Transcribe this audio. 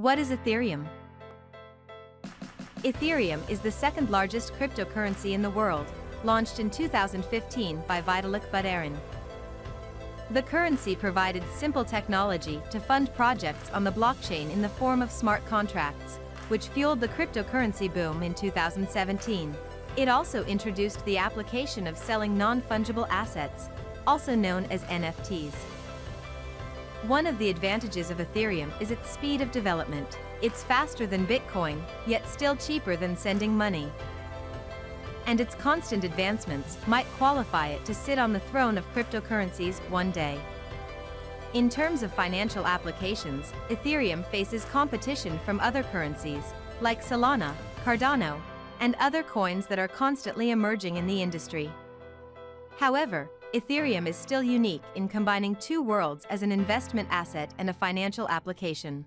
What is Ethereum? Ethereum is the second largest cryptocurrency in the world, launched in 2015 by Vitalik Buterin. The currency provided simple technology to fund projects on the blockchain in the form of smart contracts, which fueled the cryptocurrency boom in 2017. It also introduced the application of selling non-fungible assets, also known as NFTs. One of the advantages of Ethereum is its speed of development. It's faster than Bitcoin, yet still cheaper than sending money. And its constant advancements might qualify it to sit on the throne of cryptocurrencies one day. In terms of financial applications, Ethereum faces competition from other currencies, like Solana, Cardano, and other coins that are constantly emerging in the industry. However, Ethereum is still unique in combining two worlds as an investment asset and a financial application.